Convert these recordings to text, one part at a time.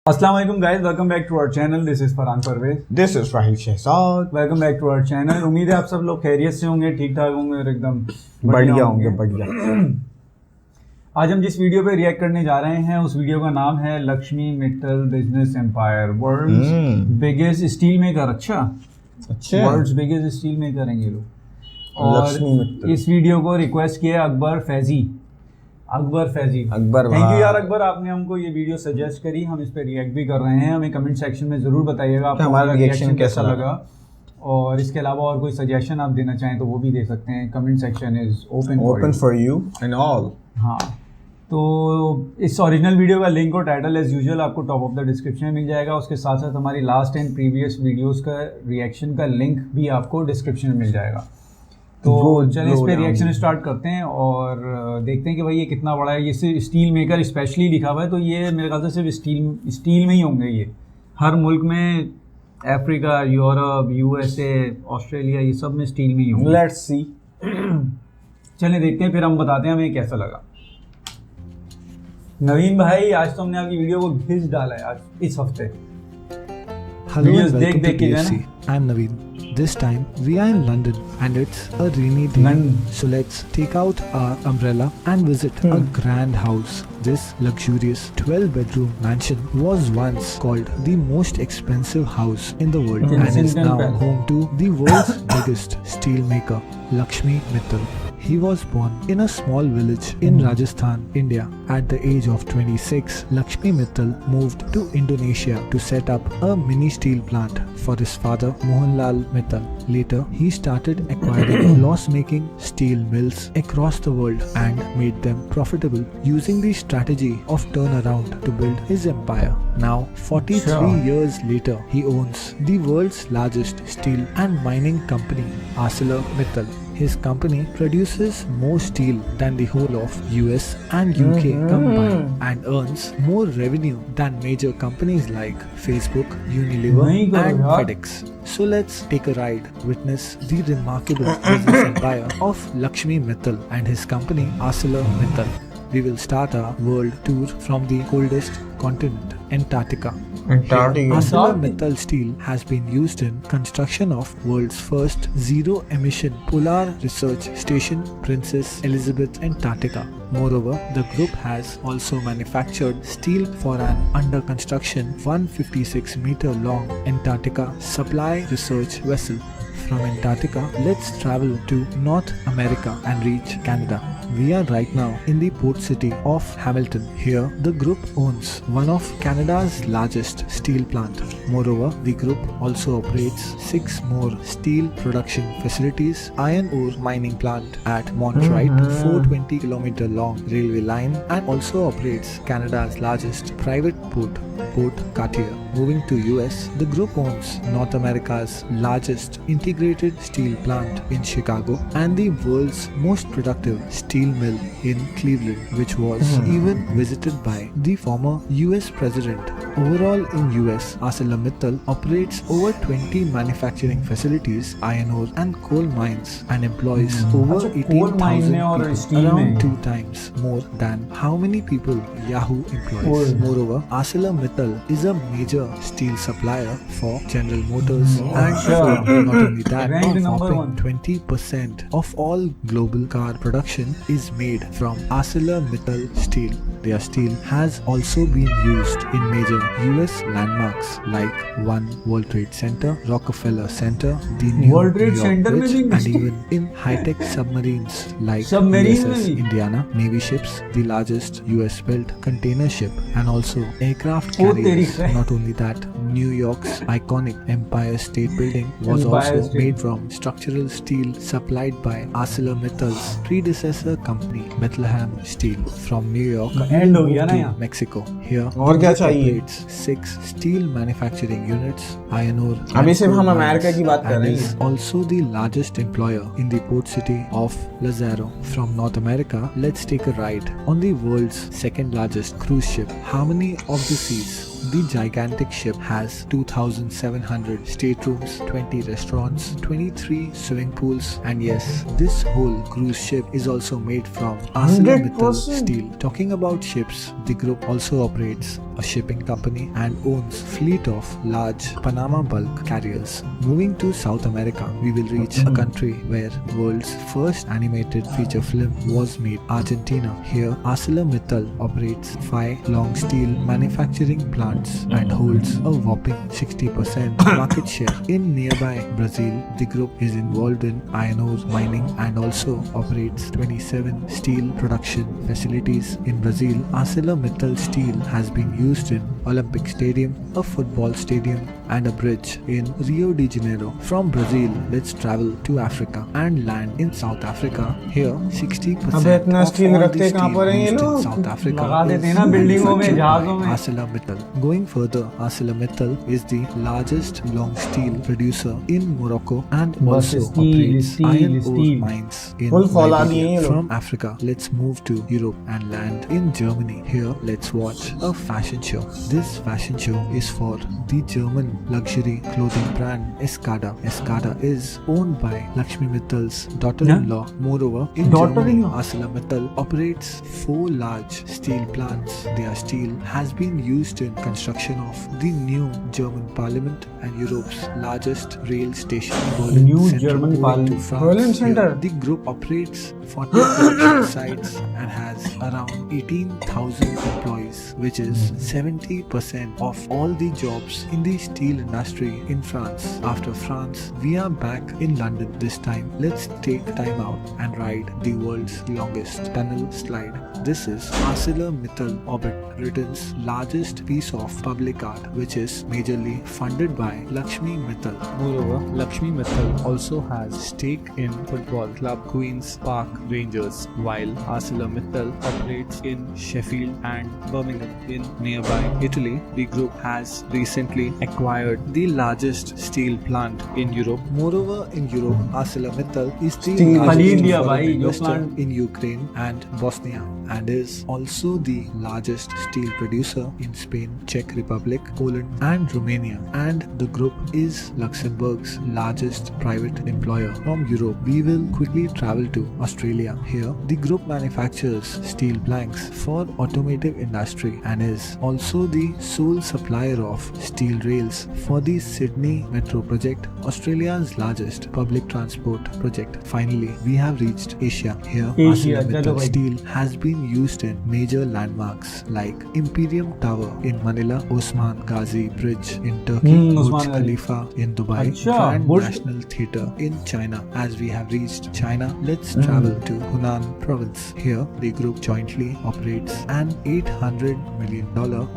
अस्सलाम वालेकुम guys, welcome back to our channel. This is Farhan Parvez. This is Rahil Shahzad. Welcome back to our channel. उम्मीद है आप सब लोग खैरियत से होंगे, ठीक ठाक होंगे और एकदम बढ़िया होंगे बढ़िया। आज हम जिस वीडियो पे रिएक्ट करने जा रहे हैं उस वीडियो का नाम है Lakshmi Mittal business empire, world's biggest steel maker. अच्छा, वर्ल्ड्स बिगेस्ट स्टील मेकर हैं ये लोग। और इस वीडियो को रिक्वेस्ट किया अकबर फैजी। थैंक यू यार अकबर, आपने हमको ये वीडियो सजेस्ट करी, हम इस पे रिएक्ट भी कर रहे हैं। हमें कमेंट सेक्शन में ज़रूर बताइएगा आपको हमारा रिएक्शन कैसा लगा, और इसके अलावा और कोई सजेशन आप देना चाहें तो वो भी दे सकते हैं। Comment section is open for you and all. हाँ, तो इस ओरिजिनल वीडियो का लिंक और टाइटल एज यूजुअल आपको टॉप ऑफ द डिस्क्रिप्शन में मिल जाएगा। उसके साथ साथ हमारी लास्ट एंड प्रीवियस वीडियोस का रिएक्शन का लिंक भी आपको डिस्क्रिप्शन में मिल जाएगा। तो चलिए इस पे रिएक्शन स्टार्ट करते हैं और देखते हैं कि भाई ये कितना बड़ा है। ये स्टील मेकर स्पेशली लिखा हुआ है, तो ये मेरे ख्याल से सिर्फ स्टील में ही होंगे। ये हर मुल्क में, अफ्रीका, यूरोप, यूएसए, ऑस्ट्रेलिया, ये सब में स्टील में ही होंगे। Let's see. चलिए देखते हैं, फिर हम बताते हैं हमें कैसा लगा। नवीन भाई, आज तो हमने आपकी वीडियो को घिस डाला है आज इस हफ्ते। Hello and welcome to TFC. I'm Naveen. This time we are in London and it's a rainy day. So let's take out our umbrella and visit a grand house. This luxurious 12-bedroom mansion was once called the most expensive house in the world and is now home to the world's biggest steel maker, Lakshmi Mittal. He was born in a small village in Rajasthan, India. At the age of 26, Lakshmi Mittal moved to Indonesia to set up a mini steel plant for his father, Mohanlal Mittal. Later, he started acquiring loss-making steel mills across the world and made them profitable using the strategy of turnaround to build his empire. Now, 43 years later, he owns the world's largest steel and mining company, ArcelorMittal. His company produces more steel than the whole of US and UK combined and earns more revenue than major companies like Facebook, Unilever and FedEx. So let's take a ride, witness the remarkable business empire of Lakshmi Mittal and his company ArcelorMittal. We will start our world tour from the coldest continent, Antarctica. ArcelorMittal steel has been used in construction of world's first zero-emission polar research station, Princess Elizabeth, Antarctica. Moreover, the group has also manufactured steel for an under construction 156-meter long Antarctica supply research vessel. From Antarctica, let's travel to North America and reach Canada. We are right now in the port city of Hamilton. Here, the group owns one of Canada's largest steel plant. Moreover, the group also operates 6 more steel production facilities, iron ore mining plant at Montreat, 420-kilometer long railway line, and also operates Canada's largest private port, Port Cartier. Moving to US, the group owns North America's largest integrated steel plant in Chicago and the world's most productive steel mill in Cleveland, which was even visited by the former US president. Overall in US, ArcelorMittal operates over 20 manufacturing facilities, iron ore and coal mines, and employs over 18,000 people, around 2 times more than how many people Yahoo employs. Moreover, ArcelorMittal is a major steel supplier for General Motors and Ford. Not only that, a whopping 20% of all global car production is made from ArcelorMittal steel. Their steel has also been used in major US landmarks like One World Trade Center, Rockefeller Center, the New York Bridge, and even in high-tech submarines like USS Indiana, Navy ships, the largest US-built container ship, and also aircraft carriers. Not only that, New York's iconic Empire State Building was also made from structural steel supplied by ArcelorMittal's predecessor company, Bethlehem Steel, from New York to Mexico. Here, operates 6 steel manufacturing units, iron ore, अभी सिर्फ हम America की बात कर रहे हैं. Is also the largest employer in the port city of Lazaro. From North America, let's take a ride on the world's second largest cruise ship, Harmony of the Seas. The gigantic ship has 2,700 staterooms, 20 restaurants, 23 swimming pools, and yes, this whole cruise ship is also made from ArcelorMittal steel. Talking about ships, the group also operates a shipping company, and owns fleet of large Panama bulk carriers. Moving to South America, we will reach a country where world's first animated feature film was made, Argentina. Here, ArcelorMittal operates 5 long steel manufacturing plants and holds a whopping 60% market share. In nearby Brazil, the group is involved in iron ore mining and also operates 27 steel production facilities. In Brazil, ArcelorMittal steel has been used in Olympic Stadium, a football stadium, and a bridge in Rio de Janeiro. From Brazil, let's travel to Africa and land in South Africa. Here, 60% अबे इतना of steel all रखते the कहाँ पर steel हैं ये used in लोग? South Africa लगा देते हैं is ना बिल्डिंगों में, manufactured जहाजों by में। ArcelorMittal. Going further, ArcelorMittal is the largest long steel producer in Morocco and बस also steel, operates steel, iron ore steel। mines in Full फौला दिए Liberia. ये लोग। From Africa, let's move to Europe and land in Germany. Here, let's watch a fashion show. This fashion show is for the German luxury clothing brand Escada. Escada is owned by Lakshmi Mittal's daughter-in-law. Moreover, in Germany, Daughter-in-law? ArcelorMittal operates 4 large steel plants. Their steel has been used in construction of the new German Parliament and Europe's largest rail station, Berlin New Central. German Moving Parliament. to France, Berlin here, Center. the group operates 40 production sites and has around 18,000 employees, which is 70% of all the jobs in the steel industry in France. After France, we are back in London. This time, let's take time out and ride the world's longest tunnel slide. This is ArcelorMittal Orbit, Britain's largest piece of public art, which is majorly funded by Lakshmi Mittal. Moreover, Lakshmi Mittal also has stake in football club Queen's Park Rangers, while ArcelorMittal operates in Sheffield and Birmingham in nearby Italy. The group has recently acquired the largest steel plant in Europe. Moreover, in Europe, ArcelorMittal is the Steel largest खाली India foreign भाई, जो investor plant- in Ukraine and Bosnia, and is also the largest steel producer in Spain, Czech Republic, Poland, and Romania. And the group is Luxembourg's largest private employer. From Europe, we will quickly travel to Australia. Here, the group manufactures steel planks for automotive industry and is also the sole supplier of steel rails for the Sydney Metro project, Australia's largest public transport project. Finally, we have reached Asia. Here, Asia, ArcelorMittal चलो भाई। steel has been used in major landmarks like Imperium Tower in Manila, Osman Ghazi Bridge in Turkey, Osman Burj Ghazi। Khalifa in Dubai, अच्छा, Grand Burj- National Theatre in China. As we have reached China, let's travel to Hunan province. Here, the group jointly operates an $800 million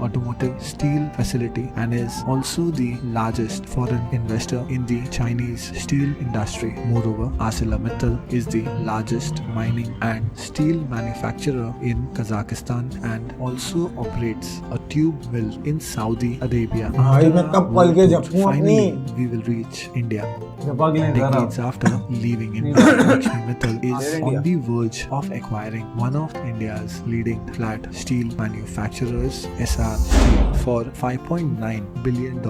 automotive steel facility and is also the largest foreign investor in the Chinese steel industry. Moreover, ArcelorMittal is the largest mining and steel manufacturer in Kazakhstan and also operates a tube mill in Saudi Arabia. भाई मैं कब पल के झपकूं अपनी? Finally, we will reach India. झपक लें जरा। Decades after leaving India, Lakshmi Mittal is on the verge of acquiring one of India's leading flat steel manufacturers, SR Steel, for $5.9 billion.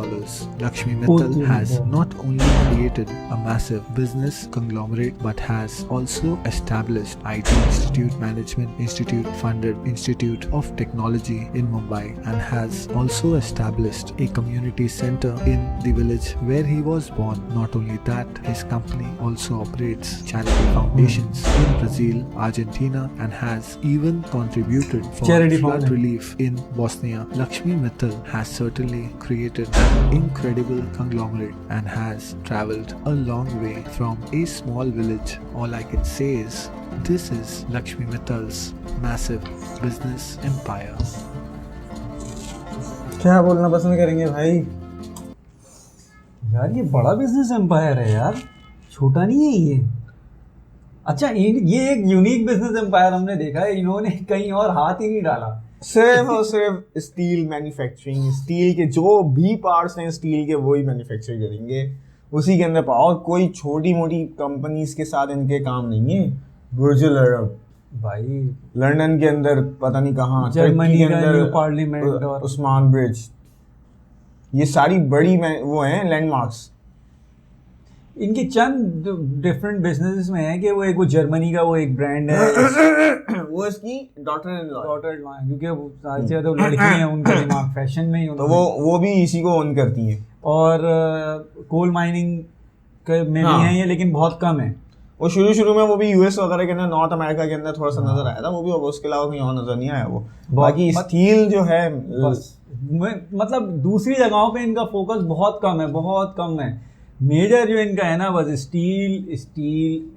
Lakshmi Mittal has not only created a massive business conglomerate but has also established IT Institute Management Institute funded Institute of Technology in Mumbai and has also established a community center in the village where he was born. Not only that, his company also operates charity foundations in Brazil, Argentina, and has even contributed for Charity flood foundation. relief in Bosnia. Lakshmi Mittal has certainly created an incredible conglomerate and has traveled a long way from a small village. All I can say is, this is Lakshmi Mittal's massive business empire. क्या बोलना पसंद करेंगे भाई? यार ये बड़ा business empire है यार, छोटा नहीं है ये। अच्छा, ये एक यूनिक बिजनेस एम्पायर हमने देखा है, इन्होंने कहीं और हाथ ही नहीं डाला। सिर्फ और सिर्फ स्टील मैन्युफैक्चरिंग, स्टील के जो भी पार्ट्स हैं स्टील के वही मैन्युफैक्चर करेंगे, उसी के अंदर पाओ। कोई छोटी मोटी कंपनीज के साथ इनके काम नहीं है। बुर्ज अल अरब भाई लंदन के अंदर, पता नहीं कहाँ, जर्मनी टर्की के का अंदर न्यू पार्लियामेंट और उस्मान ब्रिज, ये सारी बड़ी वो हैं लैंडमार्क्स। इनके चंद डिफरेंट बिजनेसेस में है कि वो एक वो जर्मनी का वो एक ब्रांड है वो इसकी डॉटर इन लॉ, क्योंकि वो सारी से तो लड़की हैं, उनका दिमाग फैशन में ही, तो वो भी इसी को ओन करती हैं। और कोल माइनिंग में भी हैं ये, लेकिन बहुत कम है। वो शुरू में वो भी यूएस वगैरह के अंदर, नॉर्थ अमेरिका के अंदर थोड़ा सा नजर आया था, वो भी, उसके अलावा कहीं और नजर नहीं आया वो। बाकी स्टील जो है मतलब दूसरी जगहों पे इनका फोकस बहुत कम है। मेजर जो इनका है ना बस स्टील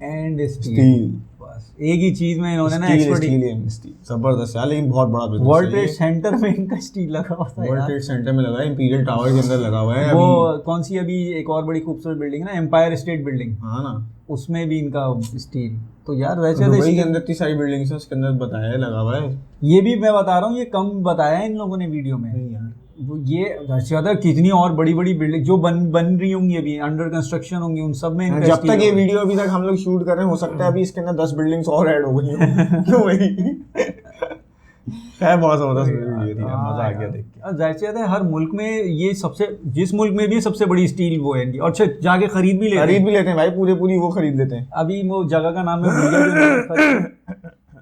एंड स्टील, बस एक ही चीज में इन्होंने ना एक्सपर्टीज। जबरदस्त है, लेकिन बहुत बड़ा बिजनेस है। वर्ल्ड ट्रेड सेंटर में इनका स्टील लगा हुआ था, वर्ल्ड ट्रेड सेंटर में लगा है, इंपीरियल टावर के अंदर लगा हुआ है। वो कौन सी अभी एक और बड़ी खूबसूरत बिल्डिंग है ना, एम्पायर स्टेट बिल्डिंग, हाँ ना, उसमें भी इनका स्टील। तो यार वैसे तो दुबई के अंदर इतनी सारी बिल्डिंग्स है, उसके अंदर बताया है लगा हुआ है। ये भी मैं बता रहा हूँ, ये कम बताया है इन लोगों ने वीडियो में। यार ये ज्यादा कितनी और बड़ी बिल्डिंग जो बन रही होंगी, अभी अंडर कंस्ट्रक्शन होंगी, उन सब में जब तक ये वीडियो अभी तक हम लोग शूट कर रहे हैं, हो सकता है अभी इसके अंदर 10 बिल्डिंग्स और ऐड हो गई हो। क्यों भाई? है बहुत जबरदस्त वीडियो थी, मजा आ गया देख के। जाहिर सी बात है, हर मुल्क में ये जिस मुल्क में भी सबसे बड़ी स्टील वो है इनकी, और जाके खरीद भी लेते हैं भाई, पूरी वो खरीद लेते हैं। अभी वो जगह का नाम है,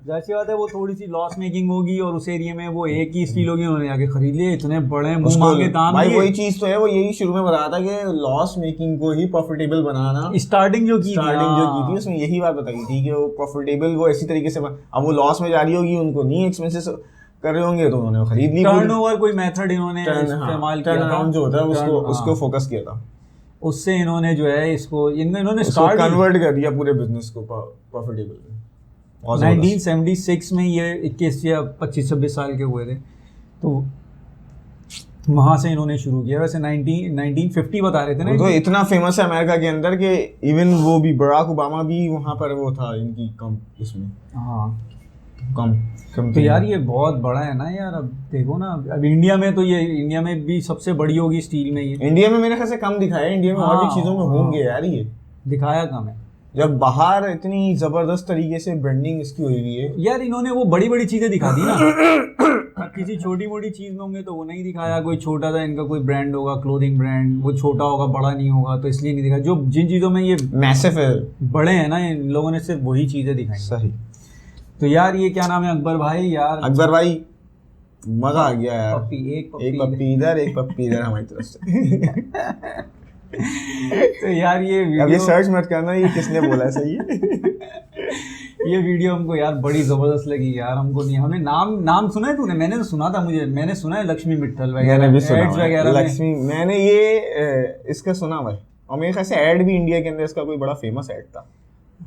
जाहिर सी बात है वो थोड़ी सी लॉस मेकिंग होगी, और उस एरिया में वो एक ही स्टील होगी, उन्होंने जाके खरीद लिए, इतने बड़े मुंह मांगे दाम। भाई वही चीज तो है, वो यही शुरू में बताया था कि लॉस मेकिंग को ही प्रॉफिटेबल बनाना, स्टार्टिंग जो की थी उसमें यही बात बताई थी कि वो प्रॉफिटेबल वो ऐसी तरीके से, अब वो लॉस में जा रही होगी, उनको नहीं एक्सपेंसेस कर रहे होंगे, तो उन्होंने खरीद ली। टर्नओवर कोई मेथड इन्होंने इस्तेमाल किया था, जो होता है उसको फोकस किया था, उससे इन्होंने जो है इन्होंने स्टार्ट कन्वर्ट कर दिया पूरे बिजनेस को प्रॉफिटेबल में। 1976 में ये 21 या 25-26 साल के हुए थे, तो वहां से इन्होंने शुरू किया। वैसे 1950 बता रहे थे ना, तो इतना फेमस है अमेरिका के अंदर कि इवन वो भी बराक ओबामा भी वहां पर वो था इनकी कम इसमें। हाँ कम तो यार ये बहुत बड़ा है ना यार। अब देखो ना, अब इंडिया में भी सबसे बड़ी होगी स्टील में। ये इंडिया में मेरे ख्याल से कम दिखाया है, इंडिया में और भी चीजों में होंगे यार, ये दिखाया कम है। जब बाहर इतनी जबरदस्त तरीके से ब्रांडिंग इसकी हुई है यार, इन्होंने वो बड़ी चीजें दिखा दी ना। अब किसी छोटी मोटी चीज में होंगे तो वो नहीं दिखाया, कोई छोटा सा इनका कोई ब्रांड होगा, क्लोथिंग ब्रांड, वो छोटा होगा, बड़ा नहीं होगा, तो इसलिए नहीं दिखाया। जो जिन चीजों में ये मैसिव है, बड़े हैं ना, इन लोगों ने सिर्फ वही चीजें दिखाई। सही। तो यार ये क्या नाम है, अकबर भाई, यार अकबर भाई मजा आ गया यार। एक पप्पी इधर, एक पप्पी इधर हमारी तरफ से। तो यार ये अभी सर्च मत करना ये किसने बोला है, सही है। ये वीडियो हमको यार बड़ी जबरदस्त लगी यार। हमको नहीं, हमें नाम सुना है तूने? मैंने तो सुना था, मैंने सुना है लक्ष्मी मित्तल वगैरह, लक्ष्मी मैंने ये इसका सुना भाई, और मेरे ख्याल से ऐड भी इंडिया के अंदर इसका कोई बड़ा फेमस ऐड था।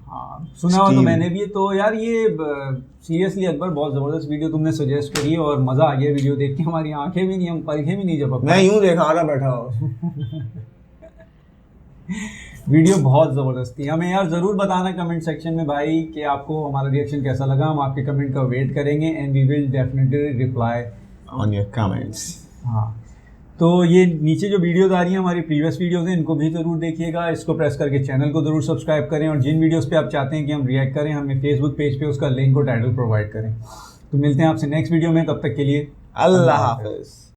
हाँ सुना हो तो मैंने भी। तो यार ये सीरियसली अकबर बहुत जबरदस्त वीडियो तुमने सजेस्ट करी, और मजा आ गया वीडियो देख के। हमारी आंखें भी नहीं, हम पलकें भी नहीं झपक, मैं यूं देखा रहा बैठा हो। वीडियो बहुत ज़बरदस्त थी। हमें यार ज़रूर बताना कमेंट सेक्शन में भाई कि आपको हमारा रिएक्शन कैसा लगा। हम आपके कमेंट का वेट करेंगे, and we will definitely reply on your comments. हाँ, तो ये नीचे जो वीडियोज़ आ रही हैं हमारी प्रीवियस वीडियोज़ हैं, इनको भी ज़रूर देखिएगा। इसको प्रेस करके चैनल को ज़रूर सब्सक्राइब करें, और जिन वीडियोज़ पे आप चाहते हैं कि हम रिएक्ट करें, हमें फेसबुक पेज पे उसका लिंक और टाइटल प्रोवाइड करें। तो मिलते हैं आपसे नेक्स्ट वीडियो में, तब तक के लिए अल्लाह हाफ़िज़।